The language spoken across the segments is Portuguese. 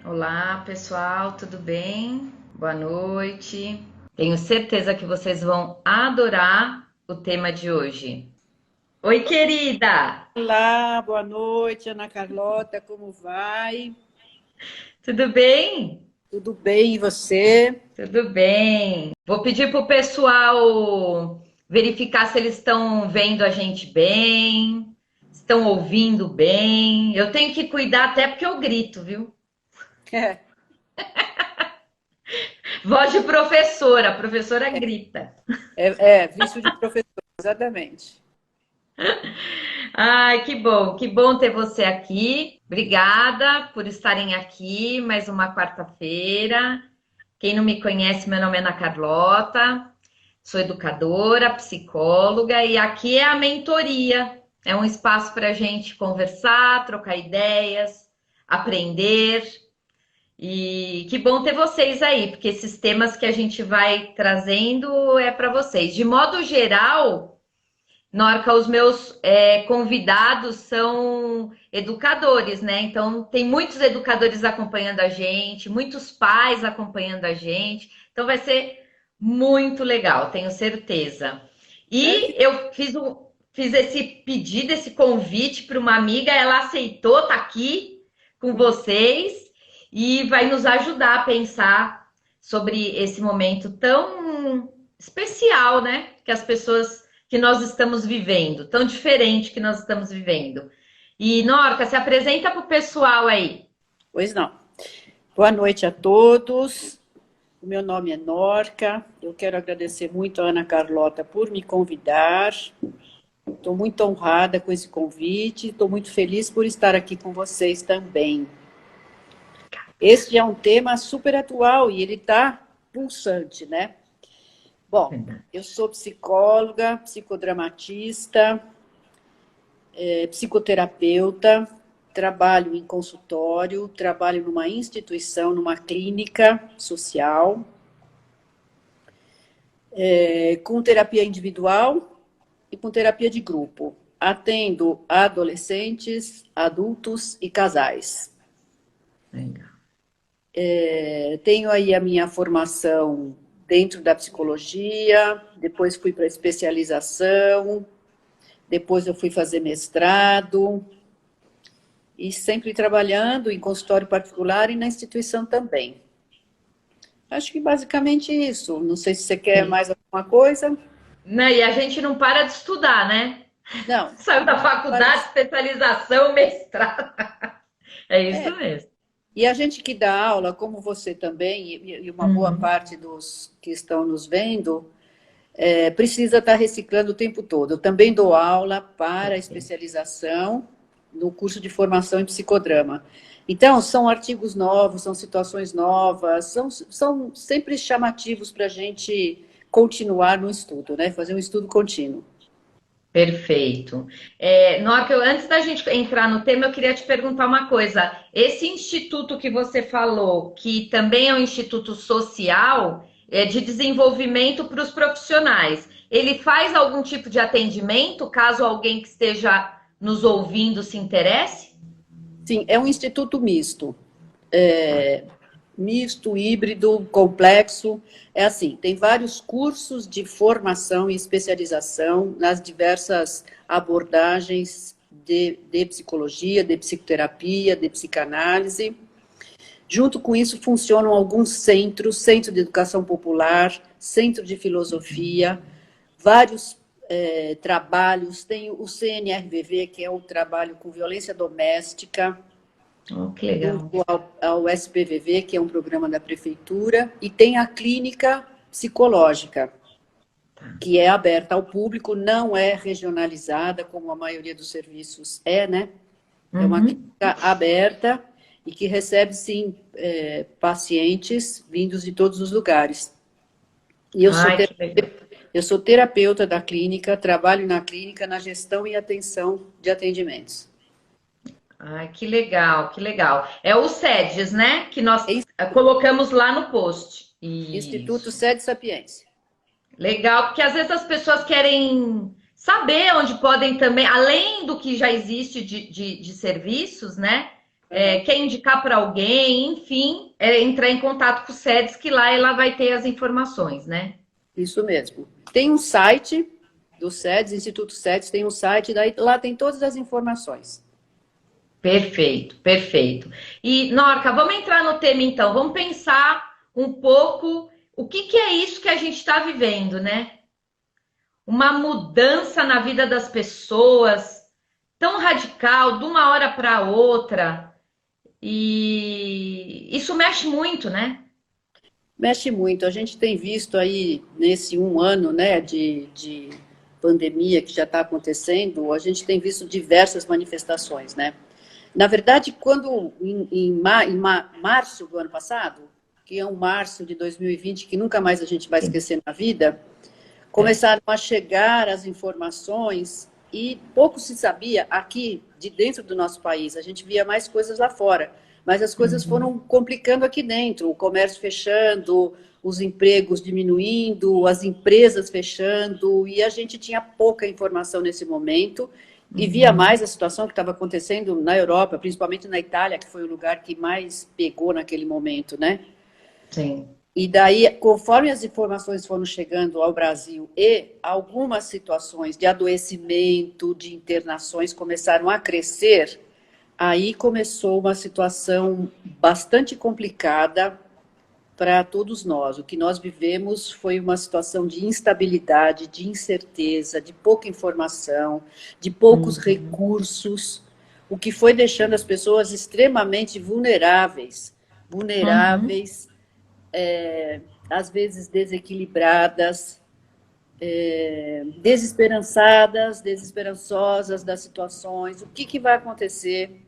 Olá, pessoal, tudo bem? Boa noite. Tenho certeza que vocês vão adorar o tema de hoje. Oi, querida! Olá, boa noite, Ana Carlota, como vai? Tudo bem? Tudo bem, e você? Tudo bem. Vou pedir para o pessoal verificar se eles estão vendo a gente bem, estão ouvindo bem. Eu tenho que cuidar até porque eu grito, viu? É, Voz de professora, a professora grita. vício de professor, exatamente. Ai, que bom ter você aqui. Obrigada por estarem aqui mais uma quarta-feira. Quem não me conhece, meu nome é Ana Carlota, sou educadora, psicóloga e aqui é a mentoria. É um espaço para a gente conversar, trocar ideias, aprender. E que bom ter vocês aí, porque esses temas que a gente vai trazendo é para vocês. De modo geral, Norca, os meus convidados são educadores, né? Então, tem muitos educadores acompanhando a gente, muitos pais acompanhando a gente. Então, vai ser muito legal, tenho certeza. É, E eu fiz esse pedido, esse convite para uma amiga, ela aceitou, tá aqui com vocês e vai nos ajudar a pensar sobre esse momento tão especial, né? Que as pessoas que nós estamos vivendo, tão diferente que nós estamos vivendo. E, Norca, se apresenta para o pessoal aí. Pois não. Boa noite a todos. O meu nome é Norca. Eu quero agradecer muito a Ana Carlota por me convidar. Estou muito honrada com esse convite. Estou muito feliz por estar aqui com vocês também. Este é um tema super atual e ele está pulsante, né? Bom, eu sou psicóloga, psicodramatista, psicoterapeuta, trabalho em consultório, trabalho numa instituição, numa clínica social, com terapia individual e com terapia de grupo. Atendo adolescentes, adultos e casais. Legal. Tenho aí a minha formação dentro da psicologia, depois fui para a especialização, depois eu fui fazer mestrado, e sempre trabalhando em consultório particular e na instituição também. Acho que basicamente isso. Não sei se você quer Sim. mais alguma coisa. Não, e a gente não para de estudar, né? Não. Saiu da faculdade, especialização, mestrado. É isso É. mesmo. E a gente que dá aula, como você também, e uma boa Uhum. parte dos que estão nos vendo, precisa estar reciclando o tempo todo. Eu também dou aula para a Perfeito. especialização no curso de formação em psicodrama. Então, são artigos novos, são situações novas, são sempre chamativos para a gente continuar no estudo, né? Fazer um estudo contínuo. Perfeito. Norca, antes da gente entrar no tema, eu queria te perguntar uma coisa. Esse instituto que você falou, que também é um instituto social, de desenvolvimento para os profissionais, ele faz algum tipo de atendimento, caso alguém que esteja nos ouvindo se interesse? Sim, é um instituto misto. Tá. Misto, híbrido, complexo. É assim, tem vários cursos de formação e especialização nas diversas abordagens de psicologia, de psicoterapia, de psicanálise. Junto com isso, funcionam alguns centros, centro de educação popular, centro de filosofia, vários trabalhos. Tem o CNRVV, que é o trabalho com violência doméstica, Oh, que legal. junto ao SPVV, que é um programa da prefeitura, e tem a clínica psicológica, que é aberta ao público, não é regionalizada, como a maioria dos serviços é, né? É uma Uhum. clínica aberta e que recebe, sim, pacientes vindos de todos os lugares. E Ai, que legal. eu sou terapeuta da clínica, trabalho na clínica na gestão e atenção de atendimentos. Ai, que legal, que legal. É o SEDES, né? Que nós É colocamos lá no post. Instituto Isso. Sede Sapiência. Legal, porque às vezes as pessoas querem saber onde podem também, além do que já existe de serviços, né? quer indicar para alguém, enfim, entrar em contato com o SEDES, que lá ela vai ter as informações, né? Isso mesmo. Tem um site do SEDES, Instituto SEDES tem um site, daí lá tem todas as informações. Perfeito, perfeito. E, Norca, vamos entrar no tema então, vamos pensar um pouco o que é isso que a gente está vivendo, né? Uma mudança na vida das pessoas tão radical, de uma hora para outra, e isso mexe muito, né? Mexe muito. A gente tem visto aí, nesse um ano, né, de pandemia que já está acontecendo, a gente tem visto diversas manifestações, né? Na verdade, quando março do ano passado, que é um março de 2020, que nunca mais a gente vai esquecer na vida, começaram a chegar as informações e pouco se sabia aqui, de dentro do nosso país. A gente via mais coisas lá fora, mas as coisas foram complicando aqui dentro, o comércio fechando, os empregos diminuindo, as empresas fechando, e a gente tinha pouca informação nesse momento, e via mais a situação que estava acontecendo na Europa, principalmente na Itália, que foi o lugar que mais pegou naquele momento, né? Sim. E daí, conforme as informações foram chegando ao Brasil e algumas situações de adoecimento, de internações começaram a crescer, aí começou uma situação bastante complicada para todos nós. O que nós vivemos foi uma situação de instabilidade, de incerteza, de pouca informação, de poucos recursos, o que foi deixando as pessoas extremamente vulneráveis, às vezes desequilibradas, desesperançadas, desesperançosas das situações. O que vai acontecer?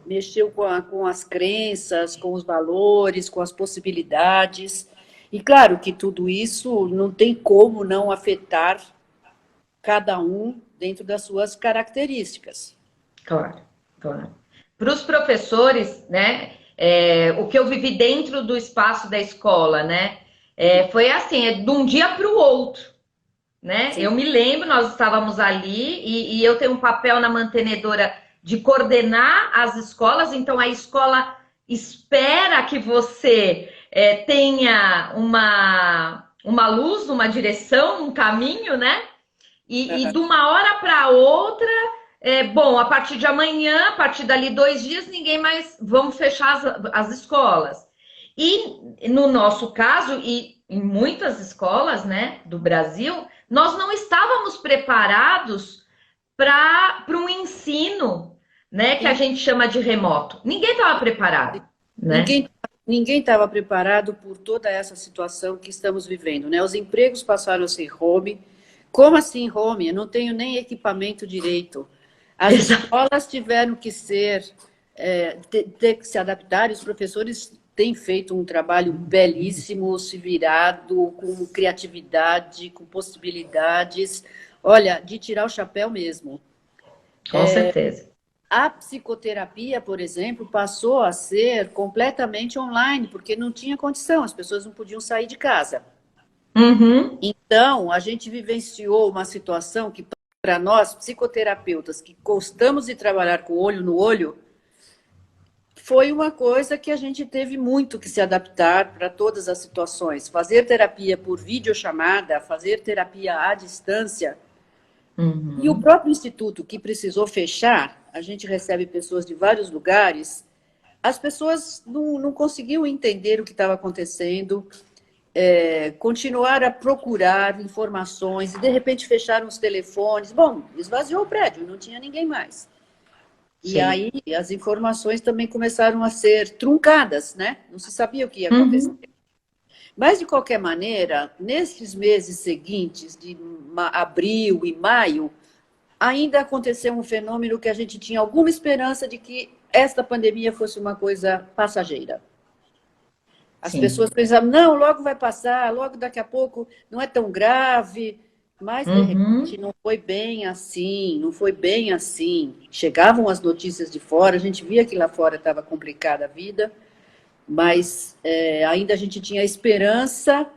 Mexeu com as crenças, com os valores, com as possibilidades. E claro que tudo isso não tem como não afetar cada um dentro das suas características. Claro, claro. Para os professores, né? O que eu vivi dentro do espaço da escola, né? Foi assim, de um dia para o outro, né? Sim. Eu me lembro, nós estávamos ali e eu tenho um papel na mantenedora de coordenar as escolas, então a escola espera que você tenha uma luz, uma direção, um caminho, né? E de uma hora para outra, bom, a partir de amanhã, a partir dali 2 dias, ninguém mais, vamos fechar as escolas. E no nosso caso, e em muitas escolas, né, do Brasil, nós não estávamos preparados para um ensino, né, que a gente chama de remoto. Ninguém estava preparado, né? Ninguém estava preparado por toda essa situação que estamos vivendo, né? Os empregos passaram a ser home. Como assim home? Eu não tenho nem equipamento direito. As escolas tiveram que ter que se adaptar, e os professores têm feito um trabalho belíssimo, se virado, com criatividade, com possibilidades, olha, de tirar o chapéu mesmo. Com certeza. A psicoterapia, por exemplo, passou a ser completamente online, porque não tinha condição, as pessoas não podiam sair de casa. Então, a gente vivenciou uma situação que, para nós, psicoterapeutas, que gostamos de trabalhar com o olho no olho, foi uma coisa que a gente teve muito que se adaptar para todas as situações. Fazer terapia por videochamada, fazer terapia à distância. E o próprio instituto, que precisou fechar, a gente recebe pessoas de vários lugares, as pessoas não conseguiam entender o que estava acontecendo, continuaram a procurar informações, e de repente fecharam os telefones. Bom, esvaziou o prédio, não tinha ninguém mais. Sim. E aí as informações também começaram a ser truncadas, né? Não se sabia o que ia acontecer. Mas, de qualquer maneira, nesses meses seguintes, de abril e maio, ainda aconteceu um fenômeno que a gente tinha alguma esperança de que esta pandemia fosse uma coisa passageira. As pessoas pensavam, não, logo vai passar, logo daqui a pouco não é tão grave, mas de repente não foi bem assim, não foi bem assim. Chegavam as notícias de fora, a gente via que lá fora estava complicada a vida, mas ainda a gente tinha a esperança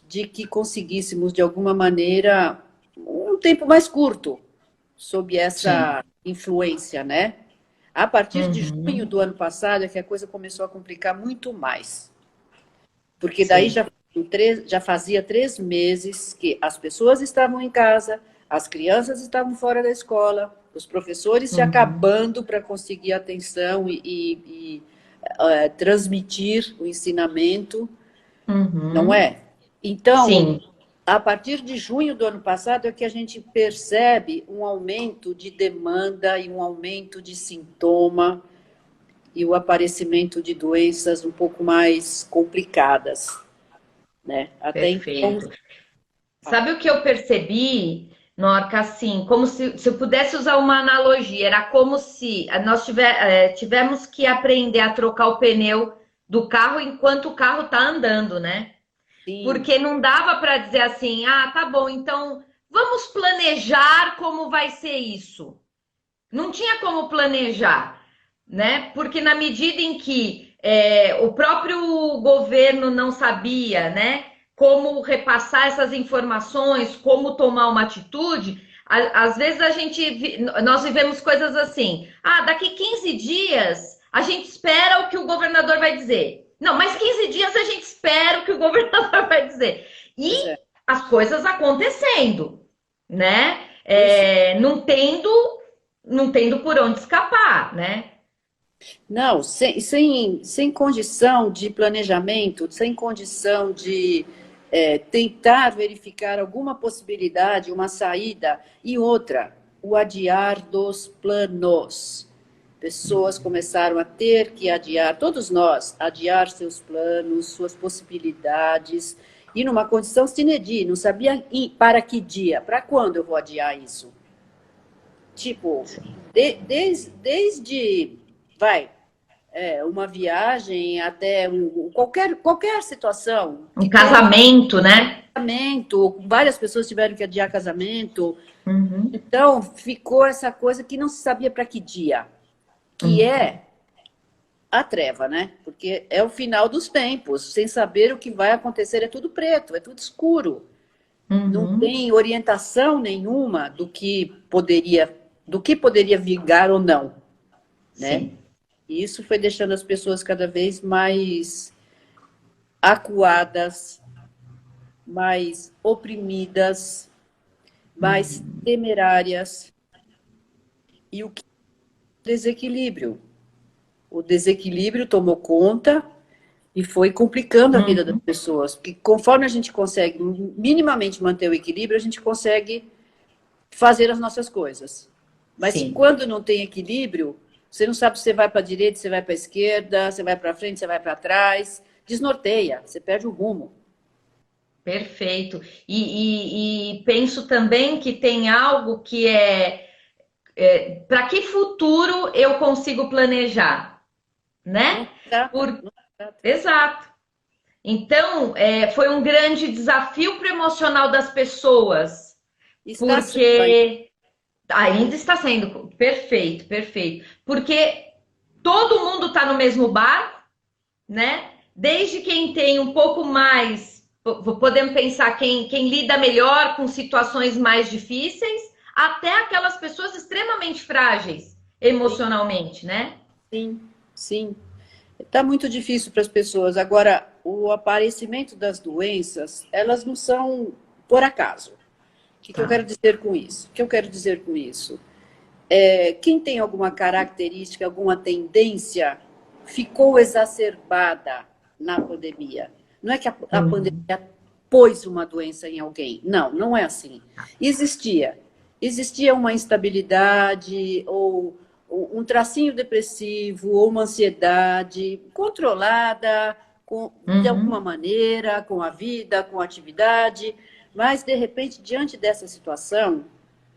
de que conseguíssemos, de alguma maneira, um tempo mais curto sob essa influência, né? A partir de junho do ano passado é que a coisa começou a complicar muito mais. Porque daí Sim. já fazia 3 meses que as pessoas estavam em casa, as crianças estavam fora da escola, os professores se acabando para conseguir atenção transmitir o ensinamento, não é? Então, Sim. a partir de junho do ano passado é que a gente percebe um aumento de demanda e um aumento de sintoma e o aparecimento de doenças um pouco mais complicadas, né? Até então, Perfeito. Sabe o que eu percebi, Norca, assim, como se eu pudesse usar uma analogia, era como se nós tivemos que aprender a trocar o pneu do carro enquanto o carro está andando, né? sim, Porque não dava para dizer assim, ah, tá bom, então vamos planejar como vai ser isso. Não tinha como planejar, né? Porque na medida em que o próprio governo não sabia, né, como repassar essas informações, como tomar uma atitude, às vezes nós vivemos coisas assim. Ah, daqui 15 dias a gente espera o que o governador vai dizer. Não, mais 15 dias a gente espera o que o governador vai dizer. E pois é. as coisas acontecendo, né? Isso. Não tendo por onde escapar, né? Não, sem condição de planejamento, sem condição de tentar verificar alguma possibilidade, uma saída. E outra, o adiar dos planos. Pessoas começaram a ter que adiar, todos nós, adiar seus planos, suas possibilidades, e numa condição sine die, não sabia para que dia, para quando eu vou adiar isso. Tipo, desde, vai, uma viagem até qualquer situação Um que tem casamento, né? casamento, várias pessoas tiveram que adiar casamento, Uhum, então ficou essa coisa que não se sabia para que dia, que uhum, é a treva, né? Porque é o final dos tempos, sem saber o que vai acontecer, é tudo preto, é tudo escuro. Não uhum. tem orientação nenhuma do que poderia vingar ou não, né? Sim. E isso foi deixando as pessoas cada vez mais acuadas, mais oprimidas, mais temerárias. E o que desequilíbrio? O desequilíbrio tomou conta e foi complicando a vida das Uhum, pessoas, porque conforme a gente consegue minimamente manter o equilíbrio, a gente consegue fazer as nossas coisas. Mas sim. quando não tem equilíbrio, você não sabe se você vai para a direita, se você vai para a esquerda, você vai para frente, você vai para trás, desnorteia, você perde o rumo. Perfeito. E penso também que tem algo que para que futuro eu consigo planejar, Não né? se trata, Por, não se trata. exato. Então, foi um grande desafio para o emocional das pessoas, Está sendo ainda. porque ainda está sendo perfeito, perfeito. Porque todo mundo está no mesmo barco, né? Desde quem tem um pouco mais, podemos pensar quem lida melhor com situações mais difíceis, até aquelas pessoas extremamente frágeis Sim, emocionalmente, né? sim, sim. Está muito difícil para as pessoas. Agora, o aparecimento das doenças, elas não são por acaso. O que eu Tá. quero dizer com isso? O que eu quero dizer com isso? Quem tem alguma característica, alguma tendência, ficou exacerbada na pandemia. Não é que a Uhum. pandemia pôs uma doença em alguém. Não, não é assim. Existia. Existia uma instabilidade ou um tracinho depressivo ou uma ansiedade controlada de alguma Uhum. maneira, com a vida, com a atividade, mas, de repente, diante dessa situação,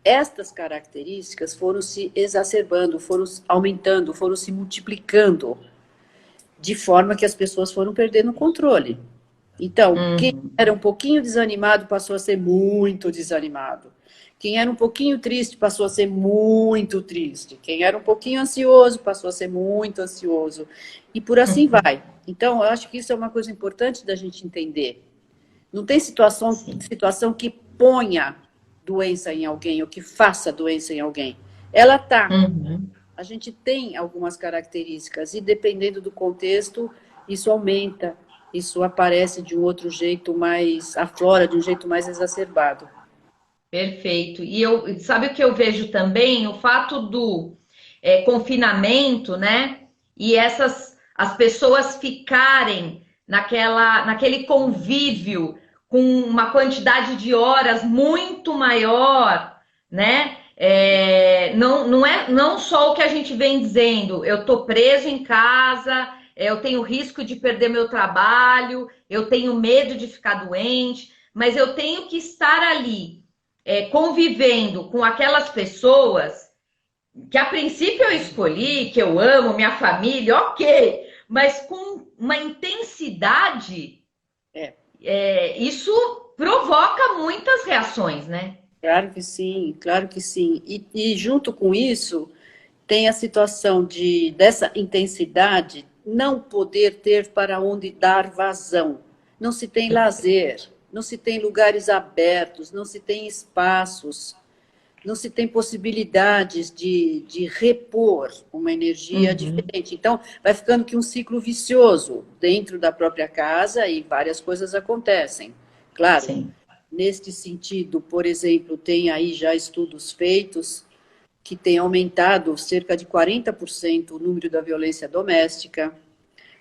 estas características foram se exacerbando, foram aumentando, foram se multiplicando, de forma que as pessoas foram perdendo o controle. Então, quem Uhum. era um pouquinho desanimado passou a ser muito desanimado. Quem era um pouquinho triste passou a ser muito triste. Quem era um pouquinho ansioso passou a ser muito ansioso. E por assim vai. Então, eu acho que isso é uma coisa importante da gente entender. Não tem Sim. situação que ponha doença em alguém ou que faça doença em alguém. Ela está. Uhum. a gente tem algumas características e dependendo do contexto, isso aumenta, isso aparece de um outro jeito mais, aflora de um jeito mais exacerbado. Perfeito. E eu, sabe o que eu vejo também? O fato do confinamento, né? E as pessoas ficarem naquele convívio com uma quantidade de horas muito maior, né? Não só o que a gente vem dizendo, eu estou preso em casa, eu tenho risco de perder meu trabalho, eu tenho medo de ficar doente, mas eu tenho que estar ali convivendo com aquelas pessoas que a princípio eu escolhi, que eu amo, minha família, ok, mas com uma intensidade, isso provoca muitas reações, né? Claro que sim, claro que sim. E junto com isso, tem a situação dessa intensidade não poder ter para onde dar vazão. Não se tem lazer, não se tem lugares abertos, não se tem espaços, não se tem possibilidades de repor uma energia diferente. Então, vai ficando que um ciclo vicioso dentro da própria casa e várias coisas acontecem. Claro, Sim. neste sentido, por exemplo, tem aí já estudos feitos que têm aumentado cerca de 40% o número da violência doméstica,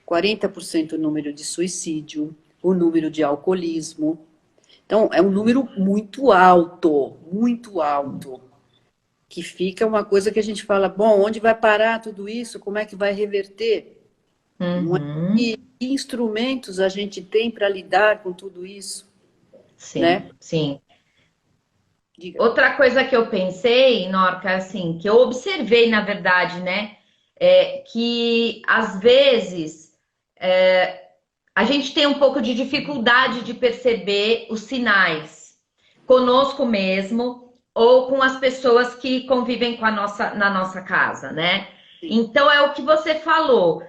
40% o número de suicídio, o número de alcoolismo. Então, é um número muito alto, que fica uma coisa que a gente fala, bom, onde vai parar tudo isso? Como é que vai reverter? Não é? Uhum. Que instrumentos a gente tem para lidar com tudo isso? Sim, Né? sim. Diga. Outra coisa que eu pensei, Norca, assim, que eu observei, na verdade, né, é que às vezes a gente tem um pouco de dificuldade de perceber os sinais conosco mesmo ou com as pessoas que convivem com na nossa casa, né? Sim. Então é o que você falou,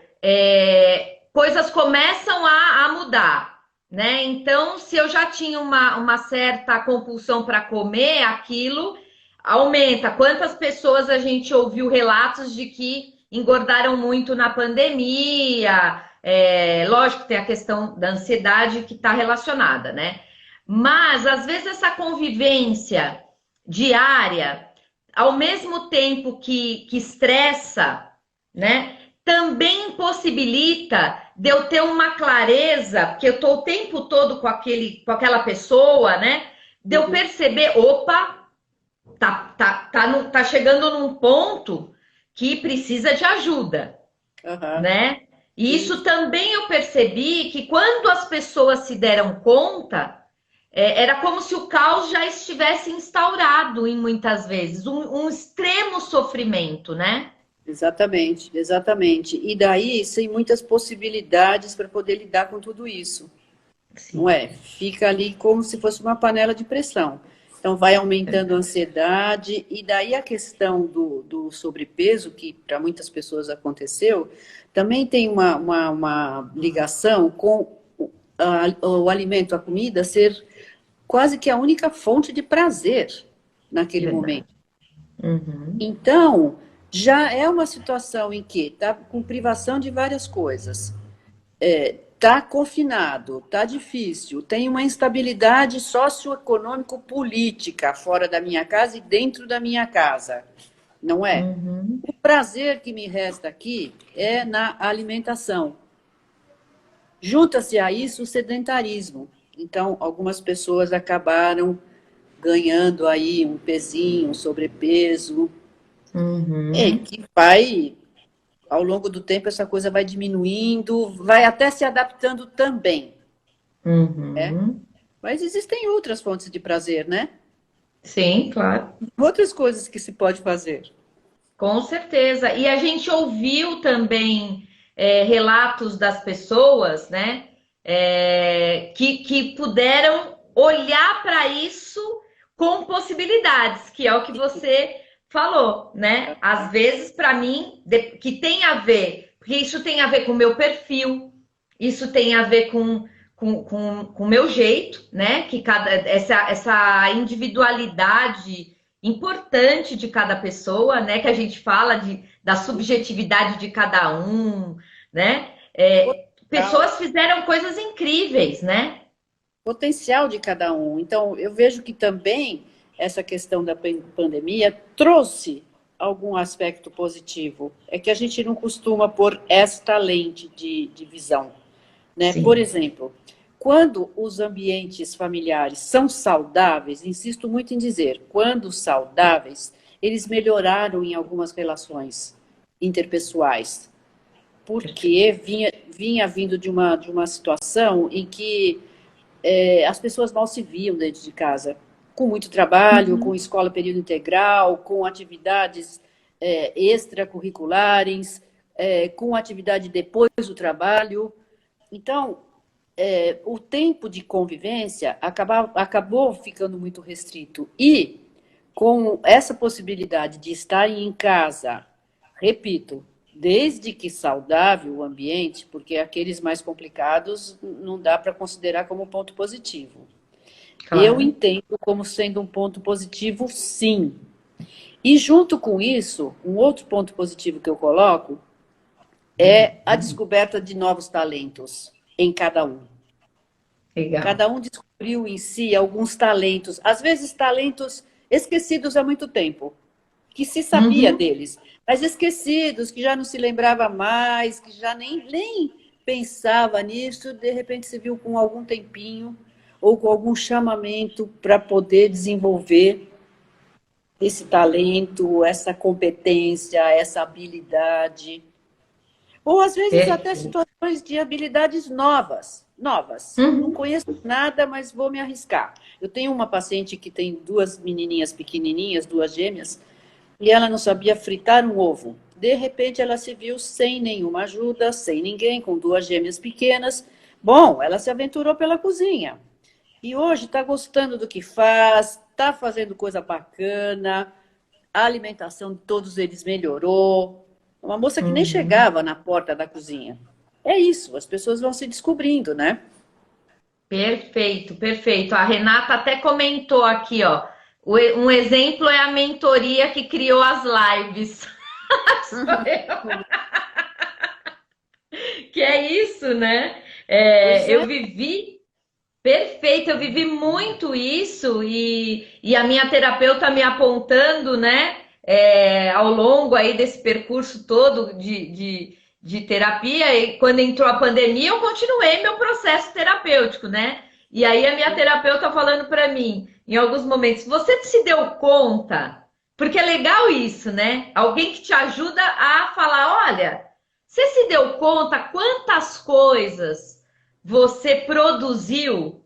coisas começam a mudar, né? Então, se eu já tinha uma certa compulsão para comer, aquilo aumenta. Quantas pessoas a gente ouviu relatos de que engordaram muito na pandemia? Lógico, tem a questão da ansiedade que está relacionada, né? Mas, às vezes, essa convivência diária, ao mesmo tempo que estressa, né? Também impossibilita de eu ter uma clareza, porque eu estou o tempo todo com aquela pessoa, né? De eu perceber, opa, tá chegando num ponto que precisa de ajuda, né? E isso também eu percebi que quando as pessoas se deram conta, era como se o caos já estivesse instaurado em muitas vezes, um extremo sofrimento, né? Exatamente, exatamente. E daí, sem muitas possibilidades para poder lidar com tudo isso. Não Sim. é? Fica ali como se fosse uma panela de pressão. Então, vai aumentando a ansiedade, e daí a questão do sobrepeso, que para muitas pessoas aconteceu, também tem uma ligação com o alimento, a comida, ser quase que a única fonte de prazer naquele Verdade. momento. Uhum. Então, já é uma situação em que está com privação de várias coisas. Está confinado, está difícil, tem uma instabilidade socioeconômico-política fora da minha casa e dentro da minha casa, não é? Uhum. O prazer que me resta aqui é na alimentação. Junta-se a isso o sedentarismo. Então, algumas pessoas acabaram ganhando aí um pezinho, um sobrepeso, Uhum. que vai, ao longo do tempo, essa coisa vai diminuindo, vai até se adaptando também, né? Uhum. Mas existem outras fontes de prazer, né? Sim, claro. Outras coisas que se pode fazer. Com certeza. E a gente ouviu também relatos das pessoas, né, que puderam olhar para isso com possibilidades, que é o que você falou, né? Às vezes, para mim, que tem a ver, porque isso tem a ver com o meu perfil, isso tem a ver com o meu jeito, né? Que essa individualidade importante de cada pessoa, né? Que a gente fala da subjetividade de cada um, né? Pessoas fizeram coisas incríveis, né? Potencial de cada um. Então, eu vejo que também essa questão da pandemia trouxe algum aspecto positivo. É que a gente não costuma pôr esta lente de visão, né? Por Sim. exemplo, quando os ambientes familiares são saudáveis, insisto muito em dizer, quando saudáveis, eles melhoraram em algumas relações interpessoais, porque vinha vindo de uma situação em que as pessoas mal se viam dentro de casa, com muito trabalho, com Uhum. escola período integral, com atividades extracurriculares, com atividade depois do trabalho. Então, o tempo de convivência acabou ficando muito restrito. E, com essa possibilidade de estarem em casa, repito, desde que saudável o ambiente, porque aqueles mais complicados não dá para considerar como ponto positivo. Eu Claro. entendo como sendo um ponto positivo, sim. E junto com isso, um outro ponto positivo que eu coloco é a descoberta de novos talentos em cada um. Legal. Cada um descobriu em si alguns talentos, às vezes talentos esquecidos há muito tempo, que se sabia Uhum. deles, mas esquecidos, que já não se lembrava mais, que já nem pensava nisso, de repente se viu com algum tempinho ou com algum chamamento para poder desenvolver esse talento, essa competência, essa habilidade. Ou às vezes até Perfeito. situações de habilidades novas, novas. Não Uhum. conheço nada, mas vou me arriscar. Eu tenho uma paciente que tem duas menininhas pequenininhas, duas gêmeas, e ela não sabia fritar um ovo. De repente ela se viu sem nenhuma ajuda, sem ninguém, com duas gêmeas pequenas. Bom, ela se aventurou pela cozinha. E hoje está gostando do que faz, está fazendo coisa bacana, a alimentação de todos eles melhorou. Uma moça que nem Uhum. chegava na porta da cozinha. É isso, as pessoas vão se descobrindo, né? Perfeito, perfeito. A Renata até comentou aqui, ó. Um exemplo é a mentoria que criou as lives. Sou eu. Que é isso, né? Pois Eu é. vivi, perfeito, eu vivi muito isso e a minha terapeuta me apontando, né? Ao longo aí desse percurso todo de terapia, e quando entrou a pandemia, eu continuei meu processo terapêutico, né? E aí a minha terapeuta falando para mim, em alguns momentos, você se deu conta? Porque é legal isso, né? Alguém que te ajuda a falar, olha, você se deu conta quantas coisas você produziu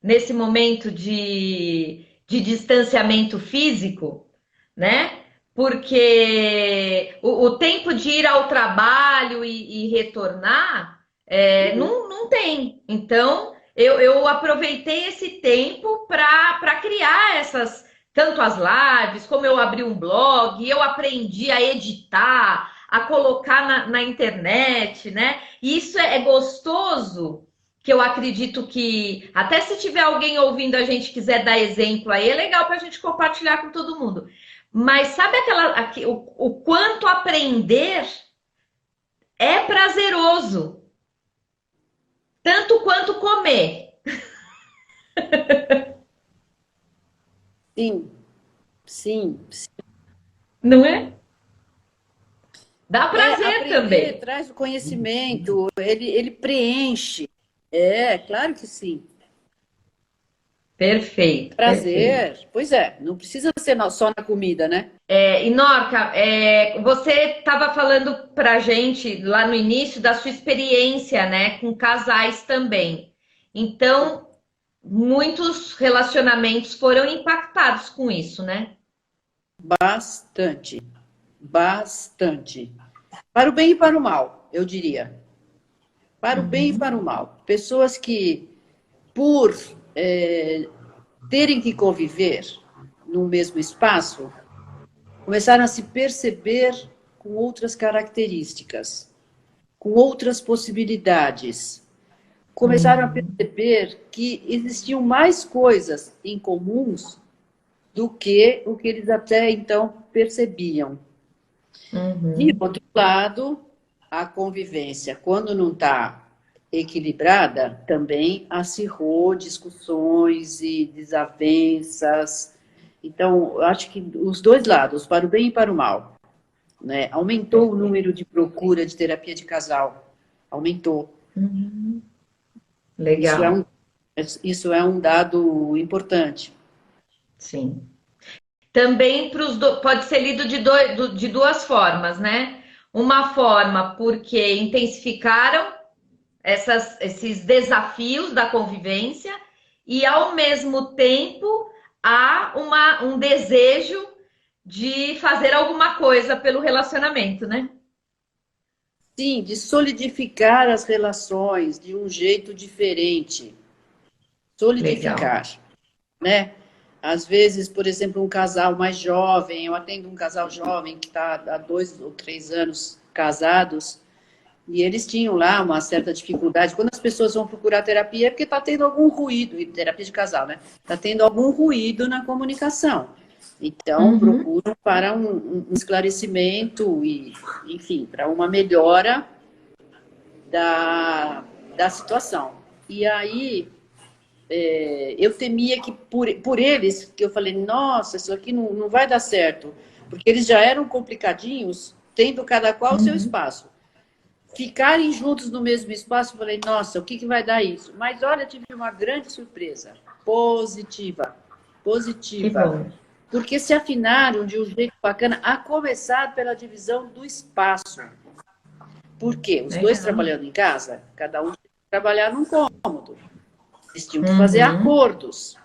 nesse momento de distanciamento físico, né? Porque o tempo de ir ao trabalho e retornar Uhum. não tem. Então, eu aproveitei esse tempo para criar essas, tanto as lives, como eu abri um blog, eu aprendi a editar, a colocar na internet, né? E isso é gostoso que eu acredito que, até se tiver alguém ouvindo a gente quiser dar exemplo aí, é legal para a gente compartilhar com todo mundo. Mas sabe o quanto aprender é prazeroso, tanto quanto comer, Sim, sim, sim. não é? Dá prazer Aprender também. traz o conhecimento, ele preenche. É, claro que sim. Perfeito, perfeito. Prazer. Pois é, não precisa ser só na comida, né? E Norca, você estava falando para a gente lá no início da sua experiência, né, com casais também. Então, muitos relacionamentos foram impactados com isso, né? Bastante, bastante. Para o bem e para o mal, eu diria. Para o bem e Uhum. para o mal. Pessoas que, por terem que conviver no mesmo espaço, começaram a se perceber com outras características, com outras possibilidades. Começaram a Uhum. perceber que existiam mais coisas em comuns do que o que eles até então percebiam. De Uhum. outro lado, a convivência, quando não está equilibrada, também acirrou discussões e desavenças. Então, eu acho que os dois lados, para o bem e para o mal, né? Aumentou o Perfeito. número de procura de terapia de casal, aumentou. Uhum. Isso é um, Legal, isso é um dado importante. sim. Também pode ser lido de duas formas, né? Uma forma porque intensificaram esses desafios da convivência e, ao mesmo tempo, há um desejo de fazer alguma coisa pelo relacionamento, né? Sim, de solidificar as relações de um jeito diferente. Legal. Solidificar, né? Às vezes, por exemplo, um casal mais jovem, eu atendo um casal jovem que está há 2 ou 3 anos casados, e eles tinham lá uma certa dificuldade. Quando as pessoas vão procurar terapia, é porque está tendo algum ruído, e terapia de casal, né? Está tendo algum ruído na comunicação. Então, Uhum. procuram para um esclarecimento e, enfim, para uma melhora da situação. E aí, eu temia que por eles, que eu falei, nossa, isso aqui não vai dar certo, porque eles já eram complicadinhos, tendo cada qual o seu Uhum. espaço. Ficarem juntos no mesmo espaço, eu falei, nossa, o que vai dar isso? Mas olha, tive uma grande surpresa, positiva, Que positiva, bom. porque se afinaram de um jeito bacana, a começar pela divisão do espaço. Por quê? Os dois Legal. trabalhando em casa, cada um trabalhar num cômodo. Eles tinham que fazer Uhum. acordos,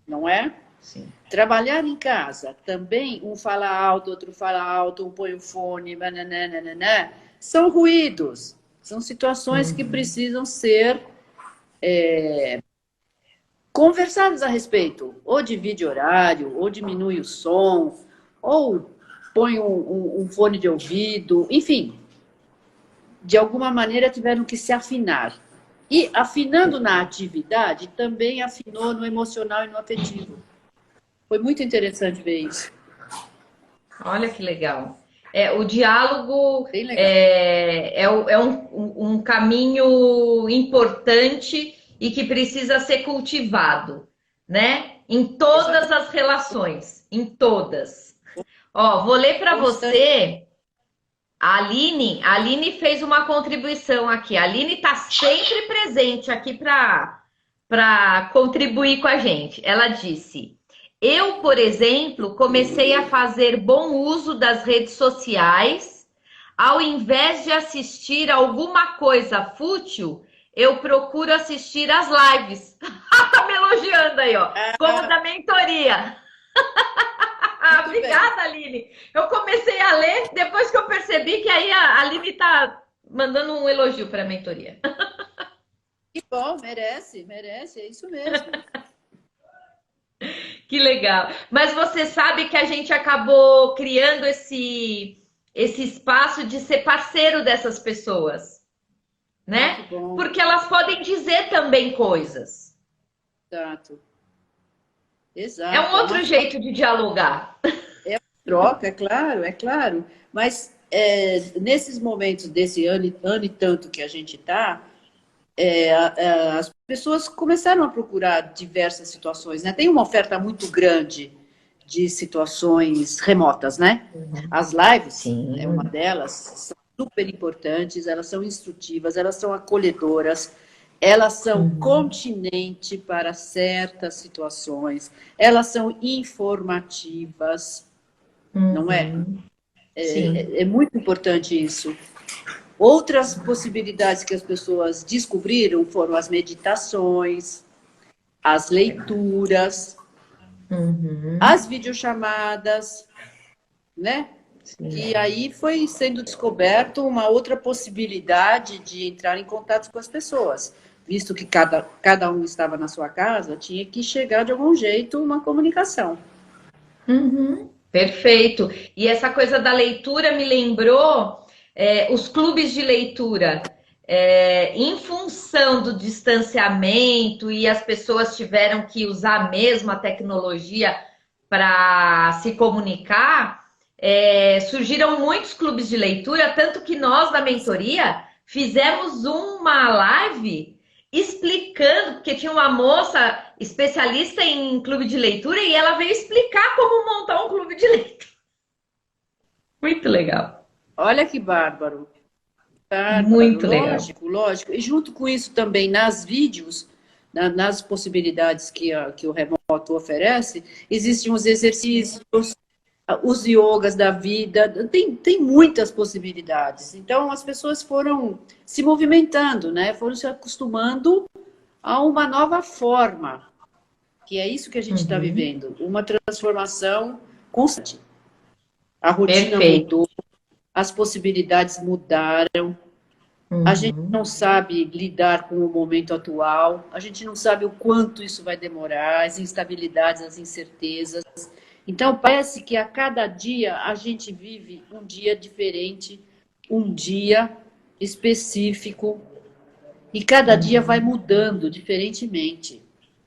não é? Sim. Trabalhar em casa, também um fala alto, outro fala alto, um põe o fone, nananana, são ruídos, são situações que Uhum. precisam ser conversadas a respeito. Ou divide horário, ou diminui o som, ou põe um fone de ouvido, enfim, de alguma maneira tiveram que se afinar. E afinando na atividade, também afinou no emocional e no afetivo. Foi muito interessante ver isso. Olha que legal. O diálogo Bem legal. é um caminho importante e que precisa ser cultivado, né? Em todas Exatamente. as relações, em todas. Ó, vou ler para Constante. você. A Aline fez uma contribuição aqui. A Aline está sempre presente aqui para contribuir com a gente. Ela disse: Eu, por exemplo, comecei a fazer bom uso das redes sociais. Ao invés de assistir alguma coisa fútil, eu procuro assistir as lives. Tá me elogiando aí, ó. Como Ah, da mentoria. muito bem. Obrigada, Aline. Eu comecei a ler depois que eu percebi que aí a Aline tá mandando um elogio para a mentoria. Que bom, merece, merece, é isso mesmo. Que legal. Mas você sabe que a gente acabou criando esse espaço de ser parceiro dessas pessoas, Ah, né? que bom. Porque elas podem dizer também coisas. Exato. É um Exato. É uma outro jeito de dialogar. troca, é claro, é claro. Mas nesses momentos desse ano e tanto que a gente está, as pessoas começaram a procurar diversas situações, né? Tem uma oferta muito grande de situações remotas, né? As lives é uma Sim. delas, são super importantes, elas são instrutivas, elas são acolhedoras, elas são Uhum. continente para certas situações, elas são informativas, não é? Uhum. Sim. É muito importante isso. Outras possibilidades que as pessoas descobriram foram as meditações, as leituras, Uhum. as videochamadas, né? Sim. E aí foi sendo descoberto uma outra possibilidade de entrar em contato com as pessoas. Visto que cada um estava na sua casa, tinha que chegar de algum jeito uma comunicação. Uhum, perfeito. E essa coisa da leitura me lembrou os clubes de leitura. Em função do distanciamento e as pessoas tiveram que usar mesmo a tecnologia para se comunicar, surgiram muitos clubes de leitura, tanto que nós, da mentoria, fizemos uma live explicando, porque tinha uma moça especialista em clube de leitura e ela veio explicar como montar um clube de leitura. Muito legal. Olha que bárbaro. Muito Lógico, legal. lógico. E junto com isso também, nas vídeos, nas possibilidades que o remoto oferece, existem os exercícios, os yogas da vida, tem muitas possibilidades. Então, as pessoas foram se movimentando, né? Foram se acostumando a uma nova forma, que é isso que a gente está vivendo, uma transformação constante. A rotina Perfeito. mudou, as possibilidades mudaram, a gente não sabe lidar com o momento atual, a gente não sabe o quanto isso vai demorar, as instabilidades, as incertezas. Então, parece que a cada dia a gente vive um dia diferente, um dia específico, e cada dia vai mudando diferentemente.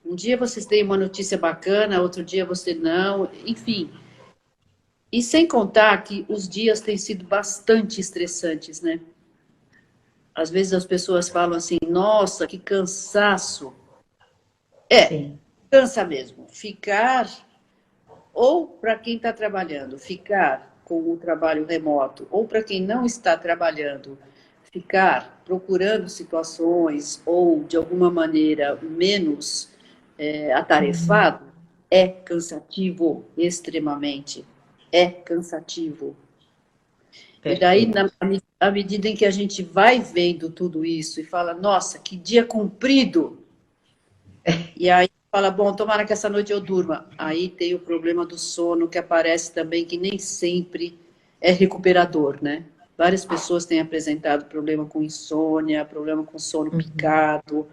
Um dia vocês têm uma notícia bacana, outro dia você não, enfim. E sem contar que os dias têm sido bastante estressantes, né? Às vezes as pessoas falam assim, nossa, que cansaço. Sim. Cansa mesmo. Ficar, ou para quem está trabalhando, ficar com o trabalho remoto, ou para quem não está trabalhando, ficar procurando situações ou, de alguma maneira, menos atarefado, é cansativo, extremamente. É cansativo. E daí, Perfeito. à medida em que a gente vai vendo tudo isso e fala, nossa, que dia comprido, e aí fala, bom, tomara que essa noite eu durma. Aí tem o problema do sono, que aparece também, que nem sempre é recuperador, né? Várias pessoas têm apresentado problema com insônia, problema com sono picado,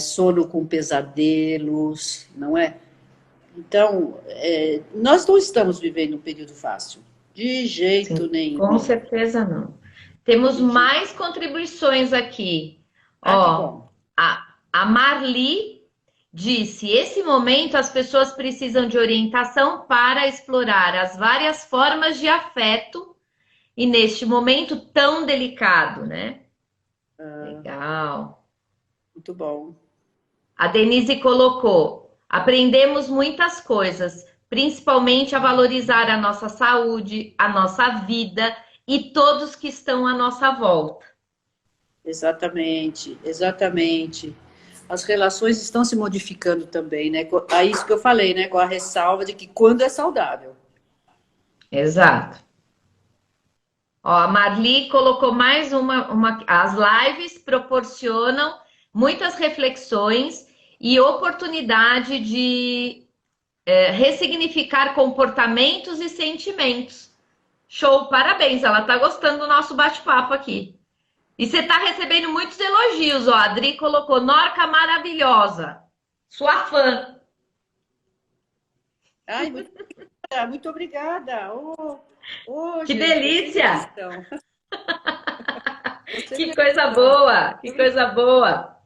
sono com pesadelos, não é? Então, nós não estamos vivendo um período fácil, de jeito Sim, com nenhum. certeza não. Temos mais contribuições aqui. Ah, que Ó, bom. a Marli disse: esse momento as pessoas precisam de orientação para explorar as várias formas de afeto e neste momento tão delicado, né? Legal. Muito bom. A Denise colocou: aprendemos muitas coisas, principalmente a valorizar a nossa saúde, a nossa vida e todos que estão à nossa volta. Exatamente, exatamente. As relações estão se modificando também, né? É isso que eu falei, né? Com a ressalva de que quando é saudável. Exato. Ó, a Marli colocou mais uma. As lives proporcionam muitas reflexões e oportunidade de ressignificar comportamentos e sentimentos. Show, parabéns, ela tá gostando do nosso bate-papo aqui. E você tá recebendo muitos elogios, ó. A Adri colocou Norca maravilhosa. Sua fã. Ai, muito obrigada. Que Gente, vocês é que delícia! estão. Vocês Que é que coisa estão. boa! Que coisa boa!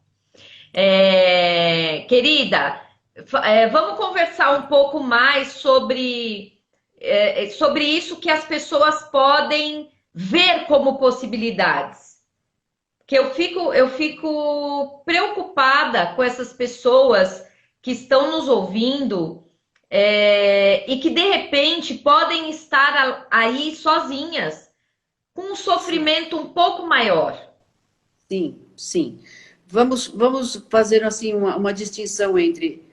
Querida, vamos conversar um pouco mais sobre isso que as pessoas podem ver como possibilidades. Que eu fico preocupada com essas pessoas que estão nos ouvindo e que de repente podem estar aí sozinhas, com um sofrimento um pouco maior. Sim, sim. Vamos fazer assim uma distinção entre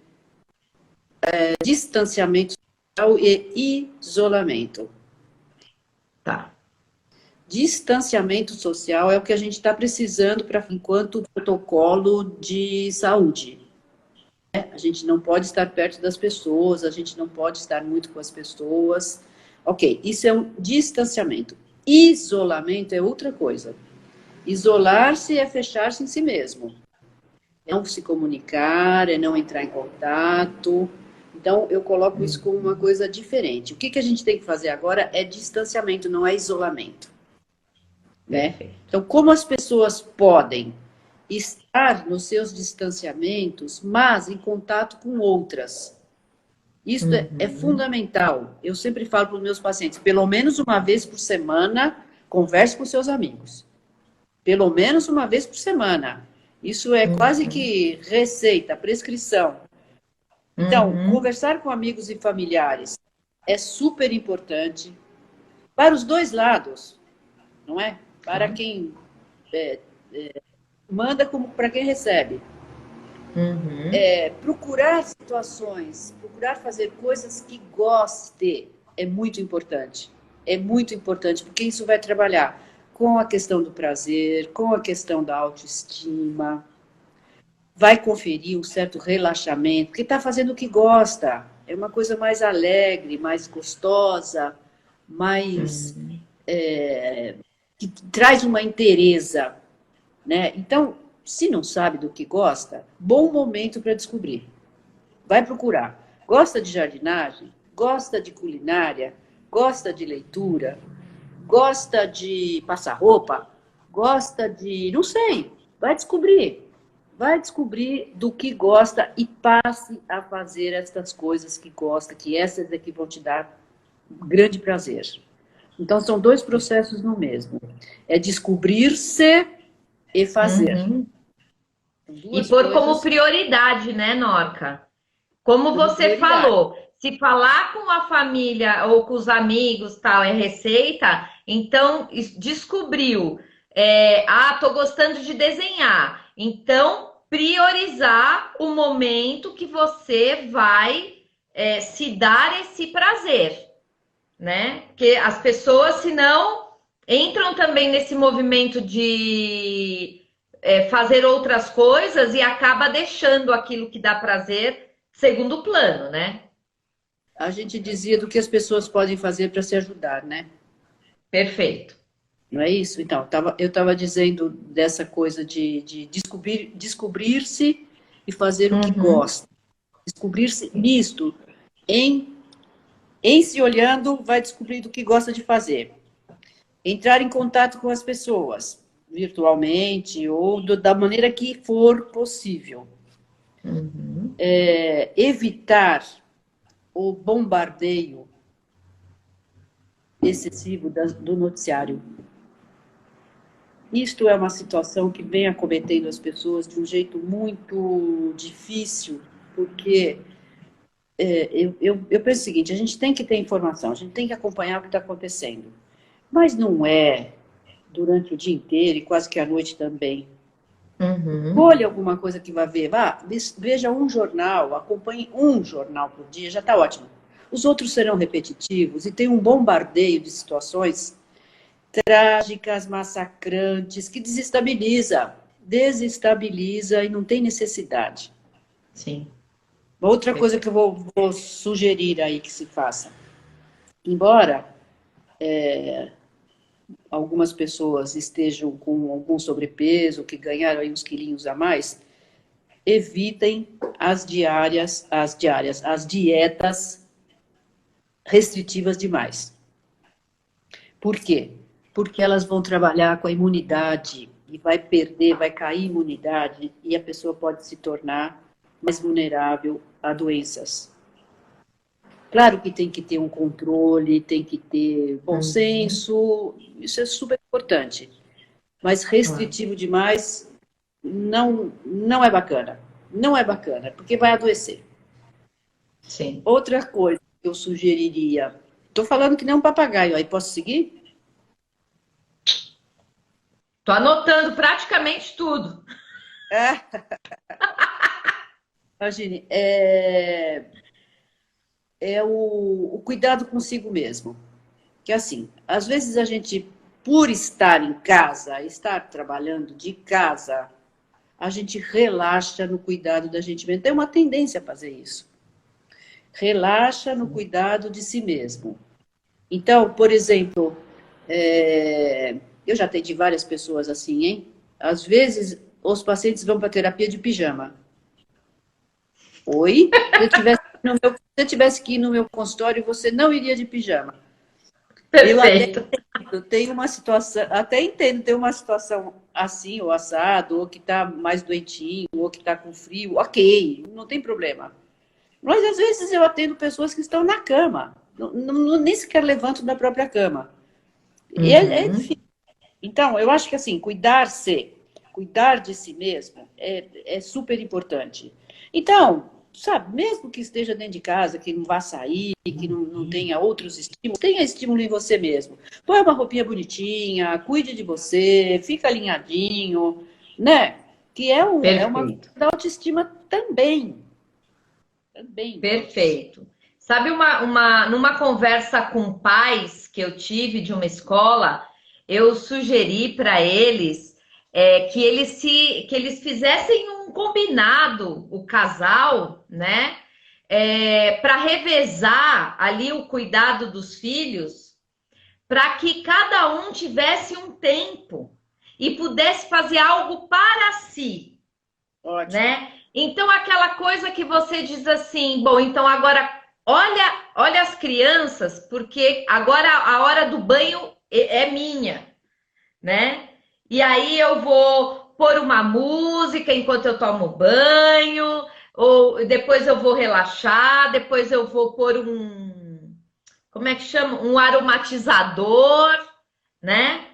distanciamento social e isolamento. Tá. Distanciamento social é o que a gente está precisando para enquanto protocolo de saúde. A gente não pode estar perto das pessoas, a gente não pode estar muito com as pessoas. Ok, isso é um distanciamento. Isolamento é outra coisa. Isolar-se é fechar-se em si mesmo. É não se comunicar, é não entrar em contato. Então, eu coloco isso como uma coisa diferente. O que a gente tem que fazer agora é distanciamento, não é isolamento. Né? Então, como as pessoas podem estar nos seus distanciamentos, mas em contato com outras. Isso é Uhum. fundamental. Eu sempre falo para os meus pacientes, pelo menos uma vez por semana, converse com seus amigos. Pelo menos uma vez por semana. Isso é quase Uhum. que receita, prescrição. Então, Uhum. conversar com amigos e familiares é super importante para os dois lados, não é? Para Tá. quem manda como para quem recebe. Uhum. Procurar situações, procurar fazer coisas que goste é muito importante. É muito importante, porque isso vai trabalhar com a questão do prazer, com a questão da autoestima, vai conferir um certo relaxamento, porque está fazendo o que gosta. É uma coisa mais alegre, mais gostosa, mais Uhum. que traz uma inteireza, né? Então, se não sabe do que gosta, bom momento para descobrir. Vai procurar. Gosta de jardinagem? Gosta de culinária? Gosta de leitura? Gosta de passar roupa? Gosta de. Não sei. Vai descobrir. Vai descobrir do que gosta e passe a fazer estas coisas que gosta, que essas é que vão te dar grande prazer. Então, são dois processos no mesmo. É descobrir-se e fazer. Uhum. São E duas pôr como coisas prioridade, né, Norca? Como como você prioridade. falou, se falar com a família ou com os amigos, tal, é receita, então descobriu, tô gostando de desenhar. Então, priorizar o momento que você vai se dar esse prazer, né? Porque as pessoas, senão, entram também nesse movimento de fazer outras coisas e acaba deixando aquilo que dá prazer segundo plano, né? A gente dizia do que as pessoas podem fazer para se ajudar, né? Perfeito. Não é isso? Então, eu estava dizendo dessa coisa de descobrir-se e fazer o que Uhum. gosta. Descobrir-se nisto, em, em se olhando, vai descobrir do que gosta de fazer. Entrar em contato com as pessoas, virtualmente ou da maneira que for possível. Uhum. Evitar o bombardeio excessivo do noticiário. Isto é uma situação que vem acometendo as pessoas de um jeito muito difícil, porque eu penso o seguinte: a gente tem que ter informação, a gente tem que acompanhar o que está acontecendo, mas não é durante o dia inteiro e quase que à noite também. Uhum. Escolha alguma coisa que vai ver, vá, veja um jornal, acompanhe um jornal por dia, já está ótimo. Os outros serão repetitivos e tem um bombardeio de situações trágicas, massacrantes, que desestabiliza e não tem necessidade. Sim. Uma outra coisa que Perfeito. eu vou sugerir aí que se faça, embora algumas pessoas estejam com algum sobrepeso, que ganharam aí uns quilinhos a mais, evitem as dietas restritivas demais. Por quê? Porque elas vão trabalhar com a imunidade e vai perder, vai cair a imunidade e a pessoa pode se tornar mais vulnerável a doenças. Claro que tem que ter um controle, tem que ter bom Uhum. senso, isso é super importante. Mas Ah, restritivo demais não é bacana. Não é bacana, porque vai adoecer. sim. Outra coisa que eu sugeriria, estou falando que nem um papagaio, aí posso seguir? Tô anotando praticamente tudo. É, imagine, é o cuidado consigo mesmo. Que assim, às vezes a gente, por estar em casa, estar trabalhando de casa, a gente relaxa no cuidado da gente mesmo. Tem uma tendência a fazer isso. Relaxa no Sim. cuidado de si mesmo. Então, por exemplo, eu já atendi várias pessoas assim, hein? Às vezes, os pacientes vão para terapia de pijama. Oi? Se eu tivesse que ir no meu consultório, você não iria de pijama. Eu até Perfeito. tenho uma situação, até entendo, tem uma situação assim, ou assado, ou que está mais doentinho, ou que está com frio, ok, não tem problema. Mas às vezes eu atendo pessoas que estão na cama, nem sequer levantam da própria cama. E é Uhum. difícil. Então, eu acho que assim, cuidar de si mesmo é super importante. Então, sabe, mesmo que esteja dentro de casa, que não vá sair, que não tenha outros estímulos, tenha estímulo em você mesmo. Põe uma roupinha bonitinha, cuide de você, fica alinhadinho, né? Que é uma coisa Perfeito. da autoestima também. Também da autoestima. Perfeito. Sabe, numa conversa com pais que eu tive de uma escola, eu sugeri para eles que eles fizessem um combinado, o casal, né? Para revezar ali o cuidado dos filhos, para que cada um tivesse um tempo e pudesse fazer algo para si, Ótimo. né? Então, aquela coisa que você diz assim, bom, então agora olha as crianças, porque agora a hora do banho é minha, né? E aí eu vou pôr uma música enquanto eu tomo banho, ou depois eu vou relaxar, depois eu vou pôr como é que chama? Um aromatizador, né?